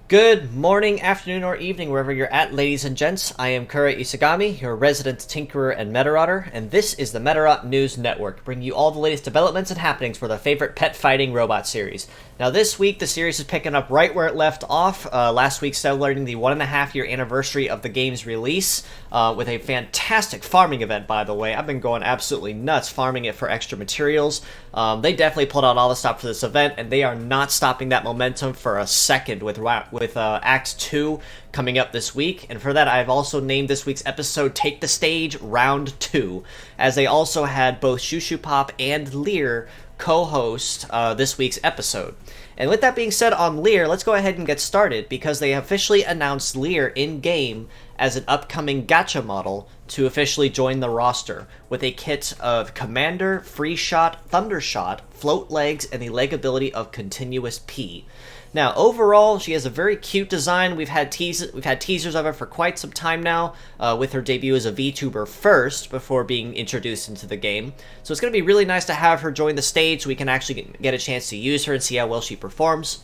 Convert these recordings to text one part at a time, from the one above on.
Good morning, afternoon, or evening, wherever you're at, ladies and gents. I am Kura Isagami, your resident tinkerer and Medarotter, and this is the Medarot News Network, bringing you all the latest developments and happenings for the favorite pet fighting robot series. Now, this week, the series is picking up right where it left off. Last week, celebrating the 1.5-year anniversary of the game's release, with a fantastic farming event, by the way. I've been going absolutely nuts farming it for extra materials. They definitely pulled out all the stops for this event, and they are not stopping that momentum for a second with Act 2 coming up this week. And for that, I've also named this week's episode Take the Stage Round 2, as they also had both shoepop and Lear co-host this week's episode. And with that being said on Lear, let's go ahead and get started, because they officially announced Lear in-game as an upcoming gacha model to officially join the roster, with a kit of Commander, Free Shot, Thunder Shot, Float Legs, and the leg ability of Continuous P. Now, overall, she has a very cute design. We've had teasers of her for quite some time now, with her debut as a VTuber first, before being introduced into the game. So it's going to be really nice to have her join the stage so we can actually get a chance to use her and see how well she performs.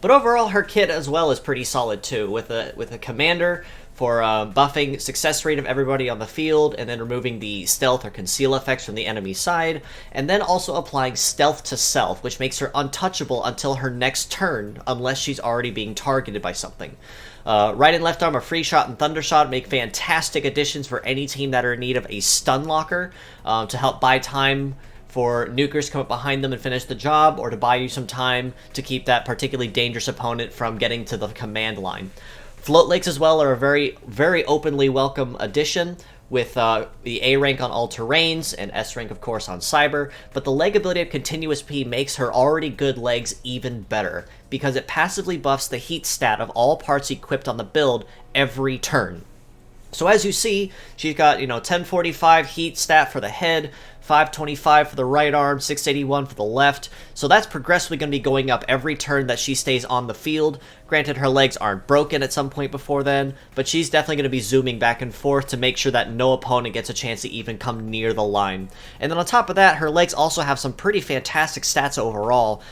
But overall, her kit as well is pretty solid too, with a Commander for buffing success rate of everybody on the field, and then removing the stealth or conceal effects from the enemy side, and then also applying stealth to self, which makes her untouchable until her next turn, unless she's already being targeted by something. Right and left arm of Free Shot and Thunder Shot make fantastic additions for any team that are in need of a stun locker, to help buy time for nukers to come up behind them and finish the job, or to buy you some time to keep that particularly dangerous opponent from getting to the command line. Float Legs as well are a very, very openly welcome addition, with the A rank on all terrains and S rank, of course, on cyber. But the leg ability of Continuous P makes her already good legs even better, because it passively buffs the heat stat of all parts equipped on the build every turn. So as you see, she's got, 1045 heat stat for the head, 525 for the right arm, 681 for the left. So that's progressively going to be going up every turn that she stays on the field. Granted, her legs aren't broken at some point before then, but she's definitely going to be zooming back and forth to make sure that no opponent gets a chance to even come near the line. And then on top of that, her legs also have some pretty fantastic stats overall,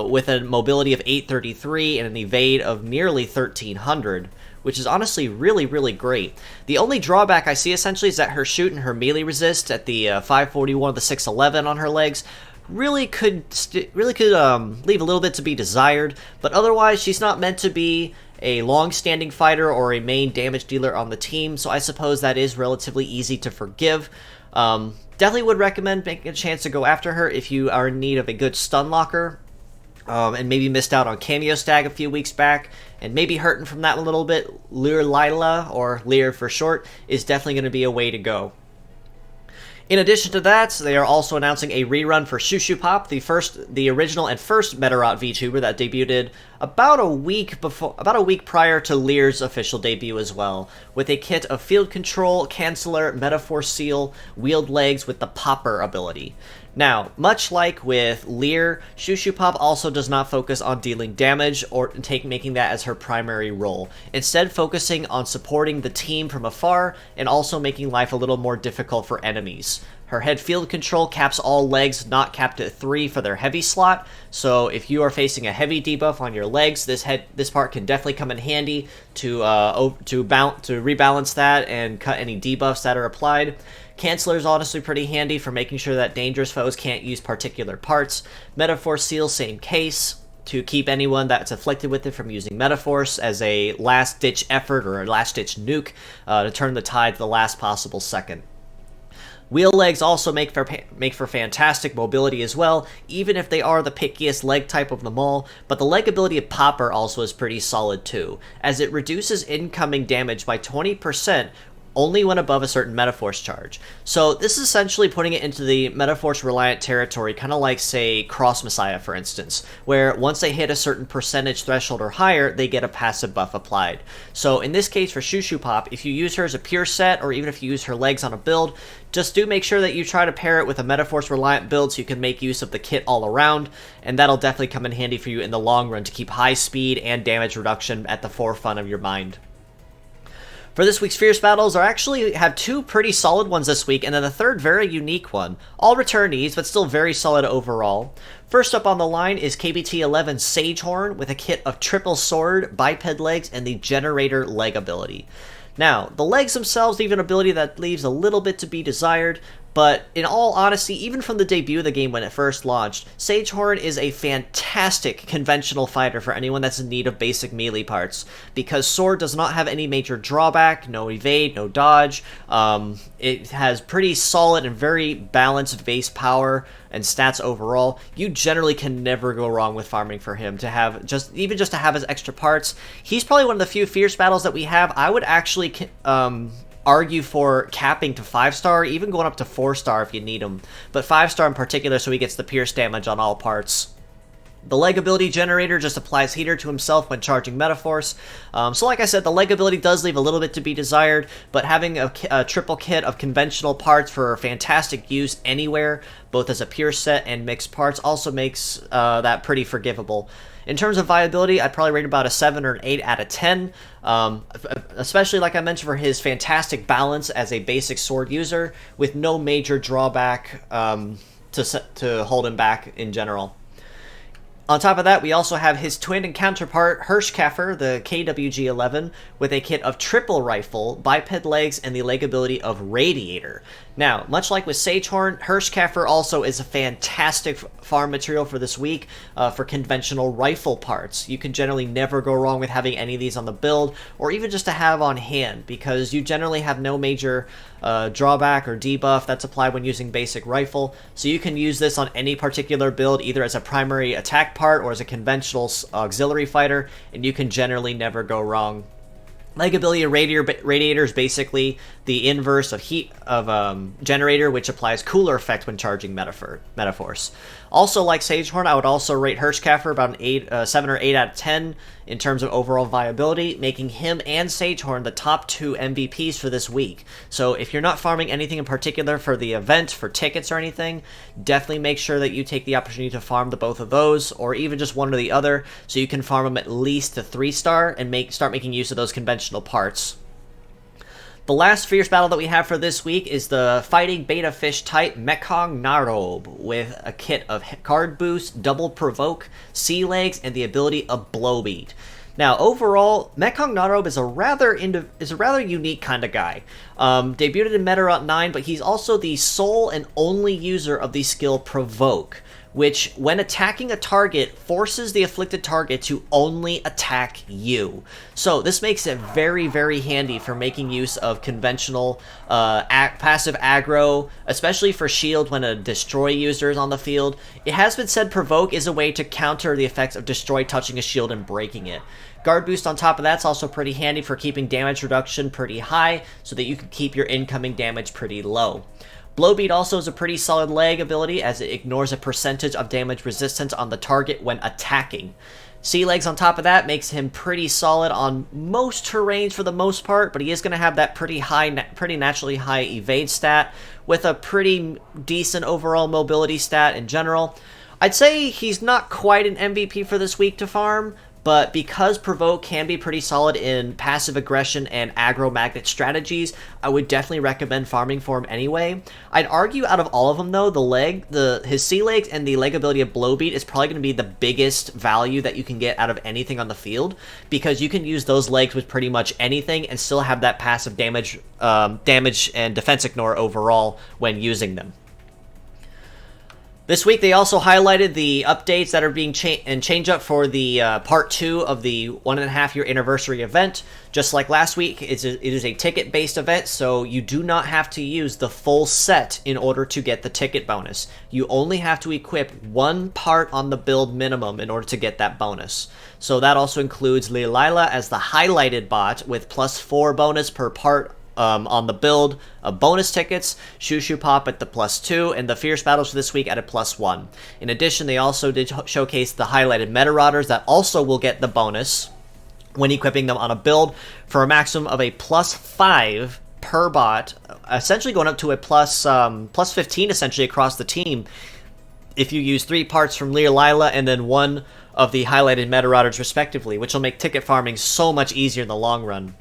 with a mobility of 833 and an evade of nearly 1300. Which is honestly really, really great. The only drawback I see essentially is that her shoot and her melee resist at the 541 of the 611 on her legs really could leave a little bit to be desired, but otherwise she's not meant to be a long-standing fighter or a main damage dealer on the team, so I suppose that is relatively easy to forgive. Definitely would recommend making a chance to go after her if you are in need of a good stun locker. And maybe missed out on Cameo Stag a few weeks back, and maybe hurting from that a little bit. Lear Lila, or Lear for short, is definitely going to be a way to go. In addition to that, they are also announcing a rerun for shoepop, the original and first Medarot VTuber that debuted about a week prior to Lear's official debut as well, with a kit of Field Control, Canceller, Metaphor Seal, Wheeled Legs with the Popper ability. Now, much like with Lear, shoepop also does not focus on dealing damage or making that as her primary role, instead focusing on supporting the team from afar and also making life a little more difficult for enemies. Her head field control caps all legs not capped at 3 for their heavy slot, so if you are facing a heavy debuff on your legs, this part can definitely come in handy to rebalance that and cut any debuffs that are applied. Canceller is honestly pretty handy for making sure that dangerous foes can't use particular parts. Metaphor Seal, same case, to keep anyone that's afflicted with it from using Metaphors as a last-ditch effort or a last-ditch nuke, to turn the tide to the last possible second. Wheel legs also make for fantastic mobility as well, even if they are the pickiest leg type of them all, but the leg ability of Popper also is pretty solid too, as it reduces incoming damage by 20% only when above a certain Metaforce charge. So this is essentially putting it into the Metaforce reliant territory, kind of like, say, Cross Messiah, for instance, where once they hit a certain percentage threshold or higher, they get a passive buff applied. So in this case for shoepop, if you use her as a pure set, or even if you use her legs on a build, just do make sure that you try to pair it with a Metaforce reliant build so you can make use of the kit all around, and that'll definitely come in handy for you in the long run to keep high speed and damage reduction at the forefront of your mind. For this week's Fierce Battles, I actually have two pretty solid ones this week, and then a third very unique one. All returnees, but still very solid overall. First up on the line is KBT-11 Sagehorn with a kit of triple sword, biped legs, and the generator leg ability. Now, the legs themselves leave an ability that leaves a little bit to be desired, but in all honesty, even from the debut of the game when it first launched, Sagehorn is a fantastic conventional fighter for anyone that's in need of basic melee parts, because Sword does not have any major drawback, no evade, no dodge. It has pretty solid and very balanced base power and stats overall. You generally can never go wrong with farming for him to have just to have his extra parts. He's probably one of the few Fierce Battles that we have. I would actually argue for capping to 5-star, even going up to 4-star if you need him, but 5-star in particular so he gets the pierce damage on all parts. The leg ability generator just applies heater to himself when charging Metaforce. So like I said, the leg ability does leave a little bit to be desired, but having a triple kit of conventional parts for fantastic use anywhere, both as a pure set and mixed parts, also makes that pretty forgivable. In terms of viability, I'd probably rate about a 7 or an 8 out of 10, especially, like I mentioned, for his fantastic balance as a basic sword user, with no major drawback to hold him back in general. On top of that, we also have his twin and counterpart, Hirsch Kaffir, the KWG-11, with a kit of triple rifle, biped legs, and the leg ability of Radiator. Now, much like with Sagehorn, Hirsch Kaffir also is a fantastic farm material for this week for conventional rifle parts. You can generally never go wrong with having any of these on the build, or even just to have on hand, because you generally have no major drawback or debuff that's applied when using basic rifle, so you can use this on any particular build, either as a primary attack part or as a conventional auxiliary fighter, and you can generally never go wrong. Leg ability of Radiator is basically the inverse of Generator, which applies cooler effect when charging Metaforce. Also, like Sagehorn, I would also rate Hirsch Kaffir about an 7 or 8 out of 10 in terms of overall viability, making him and Sagehorn the top 2 MVPs for this week. So if you're not farming anything in particular for the event, for tickets or anything, definitely make sure that you take the opportunity to farm the both of those, or even just one or the other, so you can farm them at least to 3-star and start making use of those conventional parts. The last Fierce Battle that we have for this week is the Fighting Beta Fish type mekong Narobe with a kit of card boost, double provoke, sea legs, and the ability of blow beat. Now, overall, mekong Narobe is a rather unique kind of guy. Debuted in Medarot 9, but he's also the sole and only user of the skill Provoke, which, when attacking a target, forces the afflicted target to only attack you. So this makes it very, very handy for making use of conventional passive aggro, especially for shield when a destroy user is on the field. It has been said Provoke is a way to counter the effects of destroy touching a shield and breaking it. Guard boost on top of that's also pretty handy for keeping damage reduction pretty high, so that you can keep your incoming damage pretty low. Blowbeat also is a pretty solid leg ability, as it ignores a percentage of damage resistance on the target when attacking. Sea Legs on top of that makes him pretty solid on most terrains for the most part, but he is going to have that pretty naturally high evade stat, with a pretty decent overall mobility stat in general. I'd say he's not quite an MVP for this week to farm, but because Provoke can be pretty solid in passive aggression and aggro magnet strategies, I would definitely recommend farming for him anyway. I'd argue out of all of them though, his Sea Legs and the leg ability of Blowbeat is probably going to be the biggest value that you can get out of anything on the field, because you can use those legs with pretty much anything and still have that passive damage and defense ignore overall when using them. This week, they also highlighted the updates that are being change up for the part 2 of the 1.5 year anniversary event. Just like last week, it is a ticket-based event, so you do not have to use the full set in order to get the ticket bonus. You only have to equip one part on the build minimum in order to get that bonus. So that also includes Lear as the highlighted bot with +4 bonus per part on the build of bonus tickets, shoepop at the +2, and the Fierce Battles for this week at a +1. In addition, they also did showcase the highlighted Medarotters that also will get the bonus when equipping them on a build for a maximum of a +5 per bot, essentially going up to a +15 essentially across the team if you use 3 parts from Lear and then 1 of the highlighted Medarotters respectively, which will make ticket farming so much easier in the long run.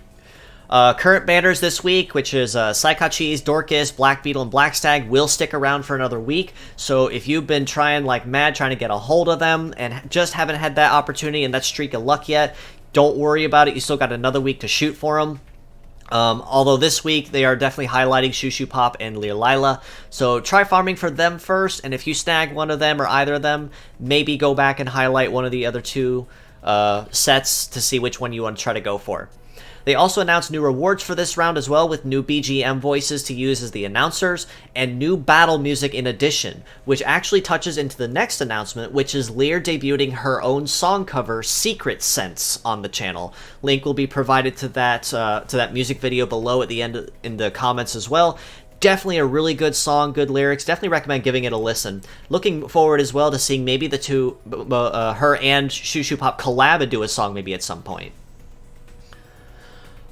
Current banners this week, which is Psychocheese, Dorcas, Black Beetle, and Black Stag, will stick around for another week. So if you've been trying like mad, trying to get a hold of them, and just haven't had that opportunity and that streak of luck yet, don't worry about it. You still got another week to shoot for them. Although this week they are definitely highlighting shoepop and Lear, so try farming for them first, and if you snag one of them or either of them, maybe go back and highlight one of the other two sets to see which one you want to try to go for. They also announced new rewards for this round as well, with new BGM voices to use as the announcers, and new battle music in addition, which actually touches into the next announcement, which is Lear debuting her own song cover, Secret Sense, on the channel. Link will be provided to that music video below at the end in the comments as well. Definitely a really good song, good lyrics. Definitely recommend giving it a listen. Looking forward as well to seeing maybe the two, her and shoepop collab and do a song maybe at some point.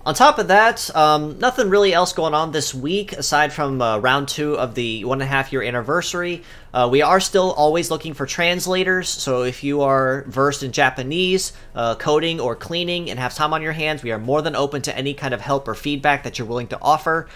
On top of that, nothing really else going on this week aside from round 2 of the 1.5 year anniversary. We are still always looking for translators, so if you are versed in Japanese, coding, or cleaning and have time on your hands, we are more than open to any kind of help or feedback that you're willing to offer.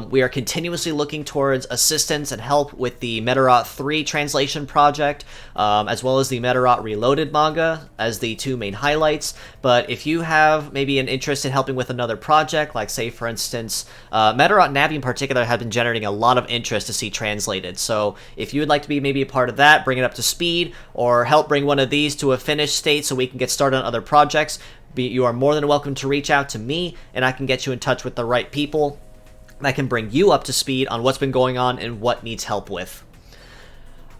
We are continuously looking towards assistance and help with the Medarot 3 translation project, as well as the Medarot Reloaded manga as the two main highlights. But if you have maybe an interest in helping with another project, like say for instance, Medarot Navi in particular have been generating a lot of interest to see translated. So if you would like to be maybe a part of that, bring it up to speed, or help bring one of these to a finished state so we can get started on other projects, you are more than welcome to reach out to me, and I can get you in touch with the right people that can bring you up to speed on what's been going on and what needs help with.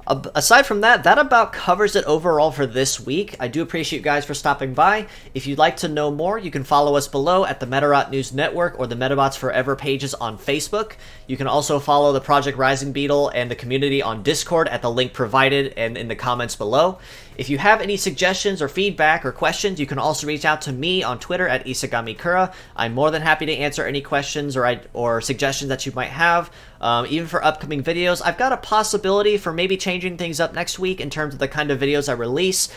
Aside from that, that about covers it overall for this week. I do appreciate you guys for stopping by. If you'd like to know more, you can follow us below at the Medarot News Network or the Metabots Forever pages on Facebook. You can also follow the Project Rising Beetle and the community on Discord at the link provided and in the comments below. If you have any suggestions or feedback or questions, you can also reach out to me on Twitter at Isagami-kura. I'm more than happy to answer any questions or suggestions that you might have. Even for upcoming videos, I've got a possibility for maybe changing things up next week in terms of the kind of videos I release.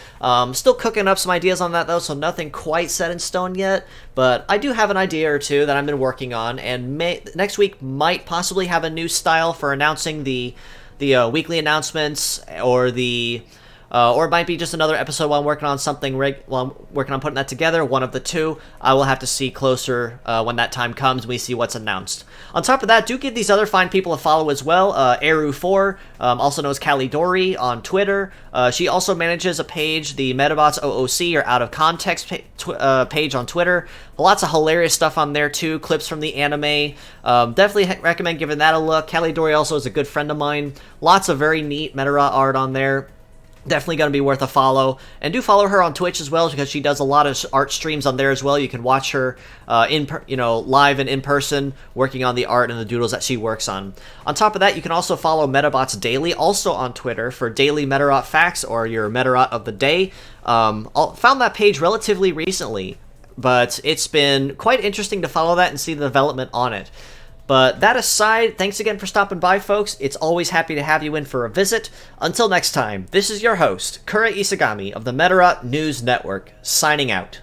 Still cooking up some ideas on that though, so nothing quite set in stone yet. But I do have an idea or two that I've been working on, and next week might possibly have a new style for announcing the weekly announcements, or it might be just another episode while I'm working on something, while I'm working on putting that together, one of the two. I will have to see closer when that time comes and we see what's announced. On top of that, do give these other fine people a follow as well. Eru4, also known as Calidori on Twitter. She also manages a page, the Metabots OOC, or Out of Context page on Twitter. Lots of hilarious stuff on there too, clips from the anime. Definitely recommend giving that a look. Calidori also is a good friend of mine. Lots of very neat Medarot art on there. Definitely going to be worth a follow. And do follow her on Twitch as well, because she does a lot of art streams on there as well. You can watch her live and in person, working on the art and the doodles that she works on. On top of that, you can also follow Metabots Daily, also on Twitter, for daily Medarot facts or your Medarot of the day. Found that page relatively recently, but it's been quite interesting to follow that and see the development on it. But that aside, thanks again for stopping by, folks. It's always happy to have you in for a visit. Until next time, this is your host, Kura Isagami of the Medarot News Network, signing out.